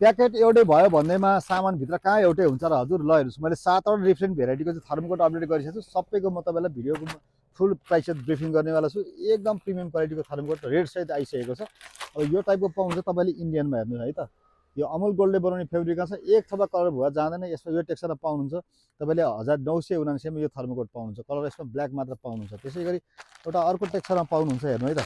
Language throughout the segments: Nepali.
प्याकेट एउटै भयो भन्दैमा सामानभित्र कहाँ एउटै हुन्छ र हजुर। ल हेर्नुहोस्, मैले 7वटा डिफ्रेन्ट भेराइटीको चाहिँ थर्मोकोट अपडेट गरिसकेको छु। सबैको म तपाईँलाई भिडियोको फुल प्राइस ब्रिफिङ गर्नेवाला छु। एकदम प्रिमियम क्वालिटीको थर्मोकोट रेड सहित आइसकेको छ। अब यो टाइपको पाउँछ तपाईँले इन्डियनमा, हेर्नुहोस् है त। यो अमुल गोल्डले बनाउने फेब्रिकमा छ, एक थोपा कलर भुवा जाँदैन। यसमा यो टेक्सचरमा पाउनुहुन्छ तपाईँले 1979 मा यो थर्मोकोट पाउनुहुन्छ। कलर यसमा ब्ल्याक मात्र पाउनुहुन्छ। त्यसै गरी एउटा अर्को टेक्सचरमा पाउनुहुन्छ, हेर्नु है त।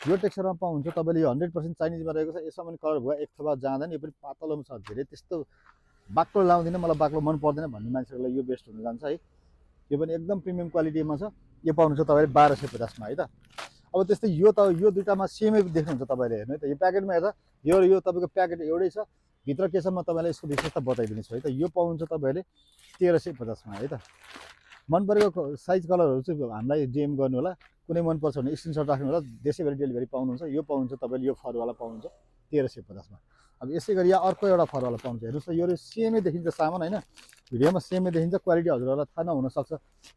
यो टेक्सचरमा पाउनुहुन्छ तपाईँले, यो 100% चाइनिजमा रहेको छ। यसमा पनि कलर भुवा एक थोपा जाँदैन। यो पनि पातलोमा छ, धेरै त्यस्तो बाक्लो लाउँदिनँ, मलाई बाक्लो मन पर्दैन भन्ने मान्छेहरूलाई यो बेस्ट हुन जान्छ है। यो पनि एकदम प्रिमियम क्वालिटीमा छ। यो पाउनुहुन्छ तपाईँले 1250 मा है त। अब त्यस्तै यो त यो दुईटामा सेमै देख्नुहुन्छ तपाईँले, हेर्नु है त। यो प्याकेटमा हेर्दा यो तपाईँको प्याकेट एउटै छ, भित्र के छ म तपाईँलाई यसको विशेषता बताइदिन्छु है त। यो पाउनुहुन्छ तपाईँले 1350 मा है त। मन परेको साइज कलरहरू चाहिँ हामीलाई डिएम गर्नु होला। कुनै मन पर्छ भने स्क्रिनसट राख्नु होला। देशैभरि डेलिभरी पाउनुहुन्छ। यो पाउनुहुन्छ तपाईँले, यो फरवाला पाउनुहुन्छ 1350 मा। अब यसै गरी यहाँ अर्को एउटा फरवाला पाउँछ, हेर्नुहोस् त। यो सेमै देखिन्छ सामान होइन, भिडियोमा सेमै देखिन्छ। क्वालिटी हजुरहरूलाई थाहा नहुनसक्छ,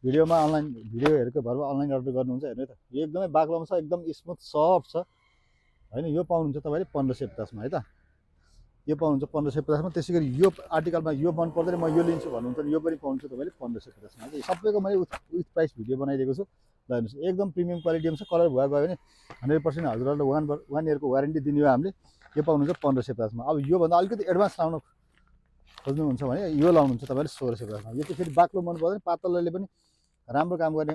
भिडियोमा अनलाइन भिडियो हेरेको भरमा अनलाइन अर्डर गर्नुहुन्छ। हेर्नु है त, यो एकदमै बाक्लोमा छ, एकदम स्मुथ सफ्ट छ होइन। यो पाउनुहुन्छ तपाईँले 1550 मा है त। यो पाउनुहुन्छ 1550 मा। त्यसै गरी यो आर्टिकलमा यो मन पर्दैन, म यो लिन्छु भन्नुहुन्छ भने यो पनि पाउनुहुन्छ तपाईँले 1550 मा। सबैको मैले विथ प्राइस भिडियो बनाइदिएको छु। ल हेर्नुहोस्, एकदम प्रिमियम क्वालिटीमा छ। कलर भुवा गयो भने 100% हजुरहरूलाई 1 इयरको वारेन्टी दिने हो हामीले। यो पाउनुहुन्छ 1550 मा। अब योभन्दा अलिकति एडभान्स लाउनु खोज्नुहुन्छ भने यो लाउनुहुन्छ तपाईँले 1650 मा। यो चाहिँ फेरि बाक्लो मन पर्दैन, पातलोले पनि राम्रो काम गर्ने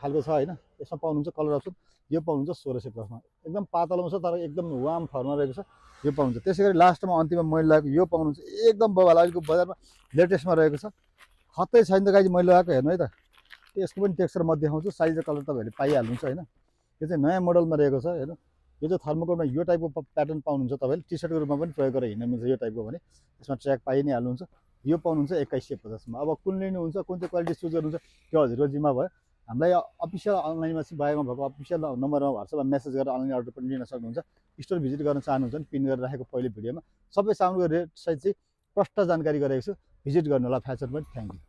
खालको छ होइन। यसमा पाउनुहुन्छ कलर अप्सन। यो पाउनुहुन्छ 1650 मा। एकदम पातलोमा छ तर एकदम वार्म फरमा रहेको छ। यो पाउनुहुन्छ। त्यसै गरी लास्टमा अन्तिममा मैले लगाएको यो पाउनुहुन्छ, एकदम बवाल, अहिलेको बजारमा लेटेस्टमा रहेको छ। खत्तै छैन त गाइज मैले लगाएको, हेर्नु है त। यसको पनि टेक्सचर म देखाउँछु, साइज र कलर तपाईँहरूले पाइहाल्नुहुन्छ होइन। यो चाहिँ नयाँ मोडलमा रहेको छ हेर्नु। यो चाहिँ थर्मोकोटमा यो टाइपको प्याटर्न पाउनुहुन्छ तपाईँले। टी सर्टको रूपमा पनि प्रयोग गरेर हिँड्न मिल्छ यो टाइपको भने। यसमा ट्र्याक पाइ नै हाल्नुहुन्छ। यो पाउनुहुन्छ 2150 मा। अब कुन लिनुहुन्छ, कुन चाहिँ क्वालिटी चुज गर्नुहुन्छ त्यो हजुरको जिम्मा भयो। हामीलाई अफिसियल अनलाइनमा चाहिँ बायोमा भएको अफिसियल नम्बरमा व्हाट्सएपमा मेसेज गरेर अनलाइन अर्डर पनि लिन सक्नुहुन्छ। स्टोर भिजिट गर्न चाहनुहुन्छ भने पिन गरेर राखेको पहिलो भिडियोमा सबै सामानको रेट सहित चाहिँ प्रष्ट जानकारी गरेको छु। भिजिट गर्नु होला फ्यासन पनि। Thank you.